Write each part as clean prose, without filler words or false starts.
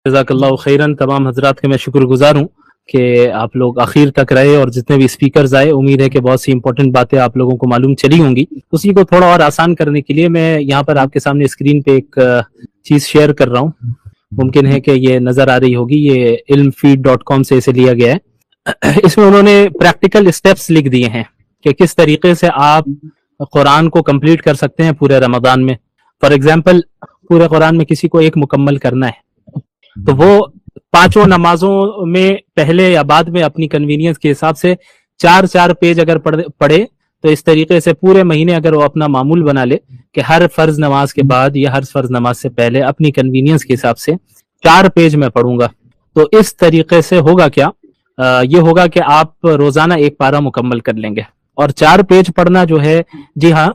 जज़ाकल्लाहु खैरन। तमाम हजरात के मैं शुक्रगुजार हूँ कि आप लोग आखिर तक रहे और जितने भी स्पीकर्स आए, उम्मीद है कि बहुत सी इंपॉर्टेंट बातें आप लोगों को मालूम चली होंगी। उसी को थोड़ा और आसान करने के लिए मैं यहाँ पर आपके सामने स्क्रीन पे एक चीज शेयर कर रहा हूँ। मुमकिन है कि ये नजर आ रही होगी, ये ilmfeed.com से इसे लिया गया है। इसमें उन्होंने प्रैक्टिकल स्टेप्स लिख दिए हैं कि किस तरीके से आप कुरान को कंप्लीट कर सकते हैं पूरे रमजान में। फॉर एग्जाम्पल, पूरे कुरान में किसी को एक मुकम्मल करना है तो वो 5 नमाजों में पहले या बाद में अपनी कन्वीनियंस के हिसाब से 4-4 पेज अगर पढ़े तो इस तरीके से पूरे महीने अगर वो अपना मामूल बना ले कि हर फर्ज नमाज के बाद या हर फर्ज नमाज से पहले अपनी कन्वीनियंस के हिसाब से 4 पेज में पढ़ूंगा, तो इस तरीके से होगा क्या, ये होगा कि आप रोजाना एक पारा मुकम्मल कर लेंगे। और 4 पेज पढ़ना जो है, जी हाँ,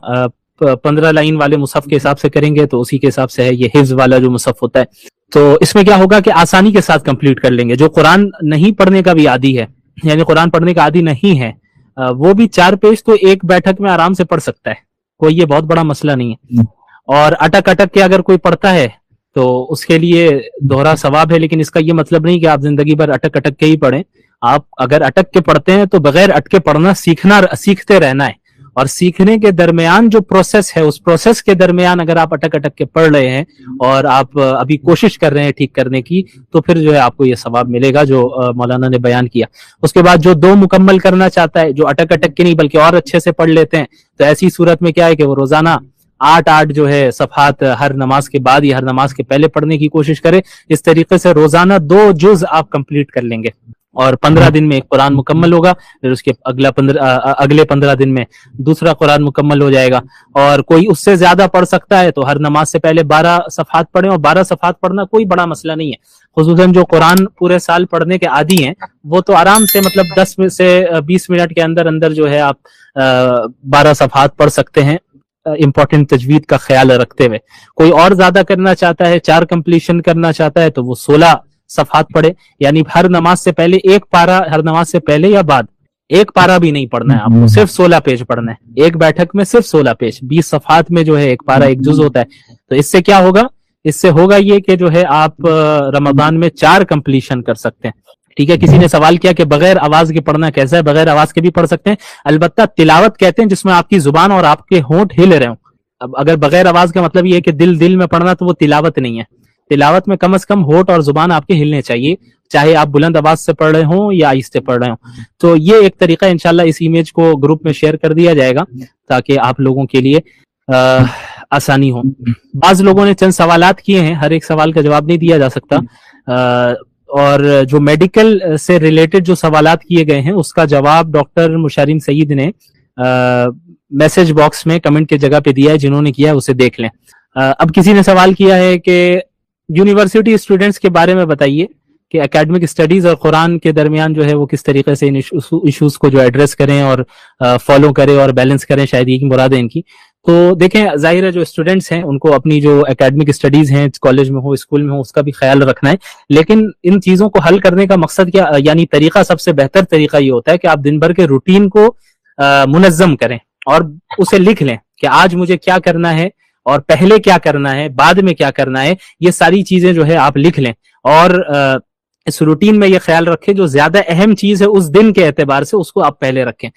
15 लाइन वाले मुसहफ के हिसाब से करेंगे तो उसी के हिसाब से है ये हिफ्ज वाला जो मुसहफ होता है। तो इसमें क्या होगा कि आसानी के साथ कंप्लीट कर लेंगे। जो कुरान नहीं पढ़ने का भी आदी है, यानी कुरान पढ़ने का आदी नहीं है, वो भी 4 पेज तो एक बैठक में आराम से पढ़ सकता है, कोई ये बहुत बड़ा मसला नहीं है। और अटक अटक के अगर कोई पढ़ता है तो उसके लिए दोहरा सवाब है, लेकिन इसका ये मतलब नहीं कि आप जिंदगी भर अटक अटक के ही पढ़ें। आप अगर अटक के पढ़ते हैं तो बगैर अटके पढ़ना सीखते रहना है। और सीखने के दरमियान जो प्रोसेस है, उस प्रोसेस के दरमियान अगर आप अटक अटक के पढ़ रहे हैं और आप अभी कोशिश कर रहे हैं ठीक करने की, तो फिर जो है आपको ये सवाब मिलेगा जो मौलाना ने बयान किया। उसके बाद जो 2 मुकम्मल करना चाहता है, जो अटक अटक के नहीं बल्कि और अच्छे से पढ़ लेते हैं, तो ऐसी सूरत में क्या है कि वो रोजाना 8 जो है सफहात हर नमाज के बाद या हर नमाज के पहले पढ़ने की कोशिश करे। इस तरीके से रोजाना 2 जुज आप कंप्लीट कर लेंगे और 15 दिन में एक कुरान मुकम्मल होगा। फिर उसके अगले 15 दिन में दूसरा कुरान मुकम्मल हो जाएगा। और कोई उससे ज्यादा पढ़ सकता है तो हर नमाज से पहले 12 सफहात पढ़ें। और 12 सफहात पढ़ना कोई बड़ा मसला नहीं है, खुसूसन जो कुरान पूरे साल पढ़ने के आदी हैं वो तो आराम से, मतलब 10 से 20 मिनट के अंदर अंदर जो है आप 12 सफहात पढ़ सकते हैं, इंपॉर्टेंट तजवीद का ख्याल रखते हुए। कोई और ज्यादा करना चाहता है, 4 कंप्लीशन करना चाहता है, तो वो 16 सफहात पढ़े, यानी हर नमाज से पहले एक पारा, हर नमाज से पहले या बाद एक पारा भी नहीं पढ़ना है आपको, सिर्फ 16 पेज पढ़ना है। एक बैठक में सिर्फ 16 पेज, 20 सफहात में जो है एक पारा, एक जुज होता है। तो इससे क्या होगा, इससे होगा ये कि जो है आप रमजान में 4 कंप्लीशन कर सकते हैं। ठीक है। किसी ने सवाल किया कि बगैर आवाज के पढ़ना कैसा है। बगैर आवाज के भी पढ़ सकते हैं, अलबत्ता तिलावत कहते हैं जिसमें आपकी जुबान और आपके होंठ हिल रहे हो। अब अगर बगैर आवाज का मतलब ये है कि दिल में पढ़ना, तो वो तिलावत नहीं है। तिलावत में कम से कम होठ और जुबान आपके हिलने चाहिए, चाहे आप बुलंद आवाज से पढ़ रहे हो या आहिस्ते पढ़ रहे हो। तो ये एक तरीका, इंशाल्लाह इस इमेज को ग्रुप में शेयर कर दिया जाएगा ताकि आप लोगों के लिए आसानी हो। बाज लोगों ने चंद सवालात किए हैं, हर एक सवाल का जवाब नहीं दिया जा सकता। और जो मेडिकल से रिलेटेड जो सवालात किए गए हैं उसका जवाब डॉक्टर मुशारिम सईद ने मैसेज बॉक्स में कमेंट के जगह पे दिया है, जिन्होंने किया है उसे देख लें। अब किसी ने सवाल किया है कि यूनिवर्सिटी स्टूडेंट्स के बारे में बताइए कि एकेडमिक स्टडीज और कुरान के दरमियान जो है वो किस तरीके से इन इश्यूज को जो एड्रेस करें और फॉलो करें और बैलेंस करें, शायद ये की मुराद है इनकी। तो देखें, जाहिर है जो स्टूडेंट्स हैं उनको अपनी जो एकेडमिक स्टडीज हैं, कॉलेज में हो, स्कूल में हो, उसका भी ख्याल रखना है। लेकिन इन चीजों को हल करने का मकसद क्या, यानी तरीका, सबसे बेहतर तरीका ये होता है कि आप दिन भर के रूटीन को मुनज्जम करें और उसे लिख लें कि आज मुझे क्या करना है और पहले क्या करना है, बाद में क्या करना है। ये सारी चीजें जो है आप लिख लें और इस रूटीन में ये ख्याल रखें जो ज्यादा अहम चीज है उस दिन के एतबार से उसको आप पहले रखें।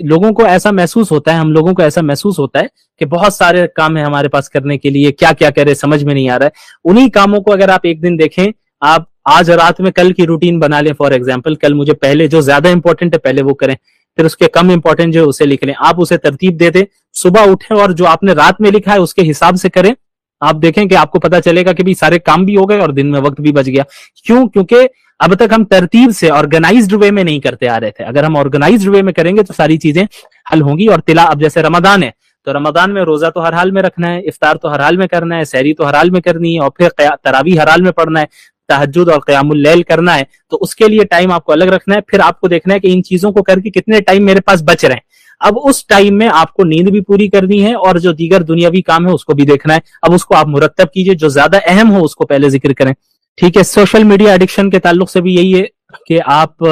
लोगों को ऐसा महसूस होता है, हम लोगों को ऐसा महसूस होता है कि बहुत सारे काम है हमारे पास करने के लिए, क्या क्या करें समझ में नहीं आ रहा है। उन्हीं कामों को अगर आप एक दिन देखें, आप आज रात में कल की रूटीन बना लें। फॉर एग्जाम्पल, कल मुझे पहले जो ज्यादा इंपॉर्टेंट है पहले वो करें, फिर उसके कम इंपॉर्टेंट जो उसे लिख लें। आप उसे तरतीब दे दें, सुबह उठें और जो आपने रात में लिखा है उसके हिसाब से करें। आप देखें कि आपको पता चलेगा कि भी सारे काम भी हो गए और दिन में वक्त भी बच गया। क्यों? क्योंकि अब तक हम तरतीब से ऑर्गेनाइज्ड वे में नहीं करते आ रहे थे। अगर हम ऑर्गेनाइज्ड वे में करेंगे तो सारी चीजें हल होंगी। और अब जैसे रमजान है तो रमजान में रोजा तो हर हाल में रखना है, इफ्तार तो हर हाल में करना है, सहरी तो हर हाल में करनी है, और फिर तरावी हर हाल में पढ़ना है, तहज्जुद और क़यामुल लैल करना है। तो उसके लिए टाइम आपको अलग रखना है। फिर आपको देखना है कि इन चीजों को करके कितने टाइम मेरे पास बच रहे हैं। अब उस टाइम में आपको नींद भी पूरी करनी है और जो दीगर दुनियावी काम है उसको भी देखना है। अब उसको आप मुरत्तब कीजिए, जो ज्यादा अहम हो उसको पहले जिक्र करें। ठीक है। सोशल मीडिया एडिक्शन के ताल्लुक से भी यही है कि आप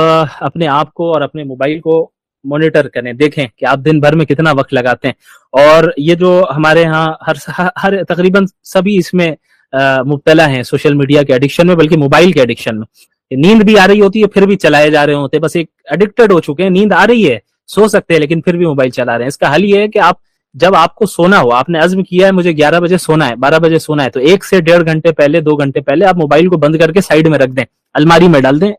अपने आप को और अपने मोबाइल को मॉनिटर करें, देखें कि आप दिन भर में कितना वक्त लगाते हैं। और ये जो हमारे यहाँ हर तकरीबन सभी इसमें मुब्तला हैं सोशल मीडिया के एडिक्शन में, बल्कि मोबाइल के एडिक्शन में। नींद भी आ रही होती है फिर भी चलाए जा रहे होते हैं, बस एक एडिक्टेड हो चुके हैं, नींद आ रही है सो सकते हैं लेकिन फिर भी मोबाइल चला रहे हैं। इसका हल ये है कि आप जब आपको सोना हो, आपने अज़्म किया है मुझे 11 बजे सोना है, 12 बजे सोना है, तो 1 से 1.5 घंटे पहले, 2 घंटे पहले आप मोबाइल को बंद करके साइड में रख दें, अलमारी में डाल दें,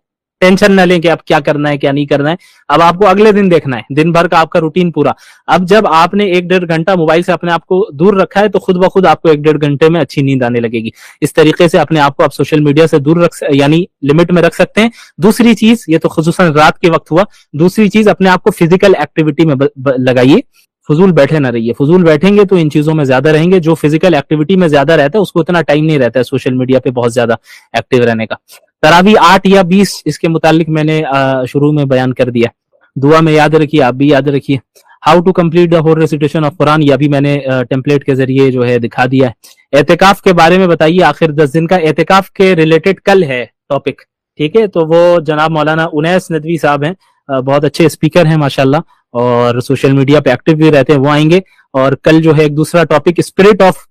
टेंशन न लें कि आप क्या करना है क्या नहीं करना है। अब आपको अगले दिन देखना है, दिन भर का आपका रूटीन पूरा। अब जब आपने 1-1.5 घंटा मोबाइल से अपने आप को दूर रखा है तो खुद ब खुद आपको 1-1.5 घंटे में अच्छी नींद आने लगेगी। इस तरीके से अपने आप को आप सोशल मीडिया से दूर यानी लिमिट में रख सकते हैं। दूसरी चीज, ये तो खुसूसन रात के वक्त हुआ, दूसरी चीज अपने आप को फिजिकल एक्टिविटी में लगाइए, फजूल बैठे ना रहिए। फजूल बैठेंगे तो इन चीजों में ज्यादा रहेंगे। जो फिजिकल एक्टिविटी में ज्यादा रहता है उसको इतना टाइम नहीं रहता है सोशल मीडिया पे बहुत ज्यादा एक्टिव रहने का। तरावी 8 या 20 इसके मुतालिक मैंने शुरू में बयान कर दिया, दुआ में याद रखिए, आप भी याद रखिए। How to complete the whole recitation of Quran, यह भी मैंने टेम्पलेट के जरिए जो है दिखा दिया है। एतिकाफ के बारे में बताइए, आखिर 10 दिन का एतिकाफ के रिलेटेड कल है टॉपिक, ठीक है। तो वो जनाब मौलाना उनैस नदवी साहब हैं, बहुत अच्छे स्पीकर हैं माशाल्लाह, और सोशल मीडिया पे एक्टिव भी रहते हैं, वो आएंगे। और कल जो है एक दूसरा टॉपिक स्पिरिट ऑफ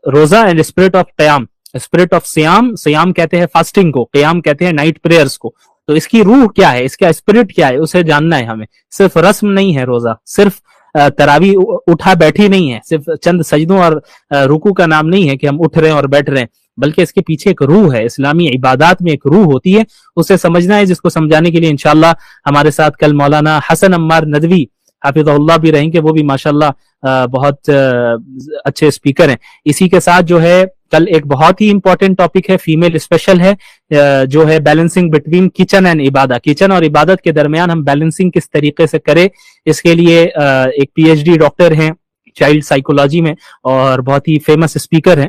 रोजा एंड स्पिरिट ऑफ कयाम, स्पिरिट ऑफ सियाम, सियाम कहते हैं फास्टिंग को, कयाम कहते हैं नाइट प्रेयर्स को। तो इसकी रूह क्या है, इसका स्पिरिट क्या है, उसे जानना है हमें। सिर्फ रस्म नहीं है रोजा, सिर्फ तरावी उठा बैठी नहीं है, सिर्फ चंद सजदों और रुकू का नाम नहीं है कि हम उठ रहे हैं और बैठ रहे हैं, बल्कि इसके पीछे एक रूह है। इस्लामी इबादत में एक रूह होती है, उसे समझना है, जिसको समझाने के लिए इंशाअल्लाह हमारे साथ कल मौलाना हसन अम्मार नदवी हाफिज़हुल्लाह भी रहेंगे, वो भी माशाअल्लाह बहुत अच्छे स्पीकर हैं। इसी के साथ जो है कल एक बहुत ही इंपॉर्टेंट टॉपिक है, फीमेल स्पेशल है, जो है बैलेंसिंग बिटवीन किचन एंड इबादत। किचन और इबादत के दरमियान हम बैलेंसिंग किस तरीके से करें, इसके लिए एक पीएचडी डॉक्टर हैं चाइल्ड साइकोलॉजी में और बहुत ही फेमस स्पीकर हैं,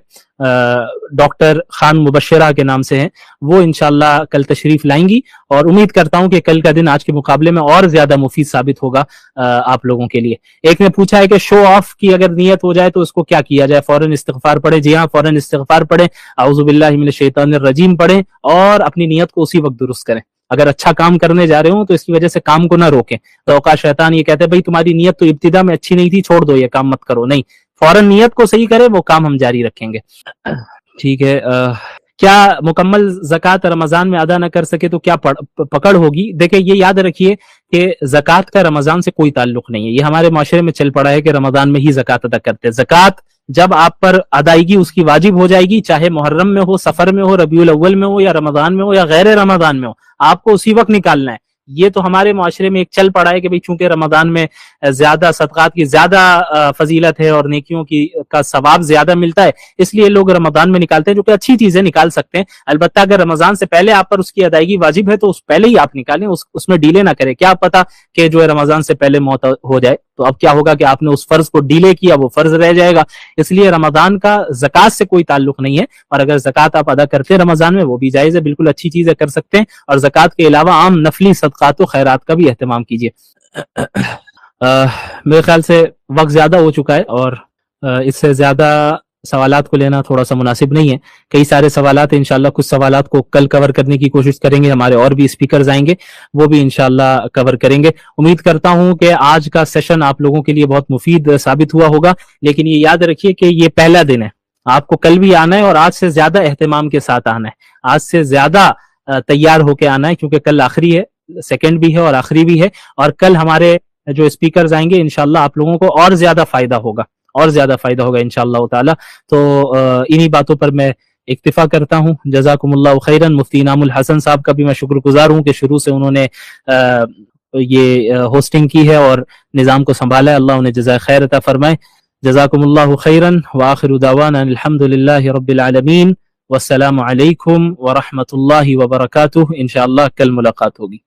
डॉक्टर खान मुबशरा के नाम से हैं, वो इंशाल्लाह कल तशरीफ लाएंगी। और उम्मीद करता हूं कि कल का दिन आज के मुकाबले में और ज्यादा मुफीद साबित होगा आप लोगों के लिए। एक ने पूछा है कि शो ऑफ की अगर नियत हो जाए तो उसको क्या किया जाए, फौरन इस्तिगफार पढ़े। जी हाँ, फौरन इस्तिगफार पढ़े, औज़ु बिल्लाहि मिनश शैतानिर रजीम पढ़े और अपनी नियत को उसी वक्त दुरुस्त करें। अगर अच्छा काम करने जा रहे हो तो इसकी वजह से काम को ना रोकें। तो औकात शैतान ये कहते हैं भाई तुम्हारी नियत तो इब्तिदा में अच्छी नहीं थी, छोड़ दो ये काम मत करो, नहीं, फौरन नियत को सही करें, वो काम हम जारी रखेंगे, ठीक है। क्या मुकम्मल ज़कात रमजान में अदा न कर सके तो क्या पकड़ होगी? देखिए ये याद रखिए कि ज़कात का रमजान से कोई ताल्लुक नहीं है। ये हमारे माशरे में चल पड़ा है कि रमजान में ही ज़कात अदा करते हैं। ज़कात जब आप पर अदायगी उसकी वाजिब हो जाएगी, चाहे मुहर्रम में हो, सफर में हो, रबीउल अव्वल में हो, या रमजान में हो, या गैर रमजान में हो, आपको उसी वक्त निकालना है। ये तो हमारे माशरे में एक चल पड़ा है कि भाई चूंकि रमजान में ज्यादा सदकात की ज्यादा फजीलत है और नेकियों की का सवाब ज्यादा मिलता है, इसलिए लोग रमजान में निकालते हैं, जो कि अच्छी चीजें निकाल सकते हैं। अलबत्ता अगर रमजान से पहले आप पर उसकी अदायगी वाजिब है तो उस पहले ही आप निकालें, उसमें डीले ना करें। क्या पता कि जो है रमजान से पहले मौत हो जाए, तो अब क्या होगा कि आपने उस फर्ज को डिले किया, वो फर्ज रह जाएगा। इसलिए रमजान का ज़कात से कोई ताल्लुक नहीं है, और अगर ज़कात आप अदा करते हैं रमजान में वो भी जायज़ है, बिल्कुल अच्छी चीज है, कर सकते हैं। और ज़कात के अलावा आम नफली सदकात व खैरात का भी एहतमाम कीजिए। मेरे ख्याल से वक्त ज्यादा हो चुका है और इससे ज्यादा सवालात को लेना थोड़ा सा मुनासिब नहीं है। कई सारे सवालात इंशाल्लाह, कुछ सवालात को कल कवर करने की कोशिश करेंगे, हमारे और भी स्पीकर्स आएंगे, वो भी इंशाल्लाह कवर करेंगे। उम्मीद करता हूं कि आज का सेशन आप लोगों के लिए बहुत मुफीद साबित हुआ होगा। लेकिन ये याद रखिए कि ये पहला दिन है, आपको कल भी आना है और आज से ज्यादा एहतमाम के साथ आना है, आज से ज्यादा तैयार होकर आना है, क्योंकि कल आखिरी है, सेकेंड भी है और आखिरी भी है। और कल हमारे जो स्पीकर्स आएंगे इंशाल्लाह आप लोगों को और ज्यादा फायदा होगा, और ज्यादा फायदा होगा इंशाअल्लाह ताला। तो इन्हीं बातों पर मैं इक्तिफा करता हूँ। जज़ाकुमुल्लाहु खैरन। मुफ्ती इनामुल हसन साहब का भी मैं शुक्रगुजार हूँ कि शुरू से उन्होंने ये होस्टिंग की है और निज़ाम को संभाला है। अल्लाह उन्हें जज़ाए खैर अता फरमाए। जज़ाकुमुल्लाहु खैरन व आखिरु दावाना अल्हम्दुलिल्लाहि रब्बिल आलमीन। वस्सलामु अलैकुम व रहमतुल्लाहि व बरकातुहू। इंशाअल्लाह कल मुलाकात होगी।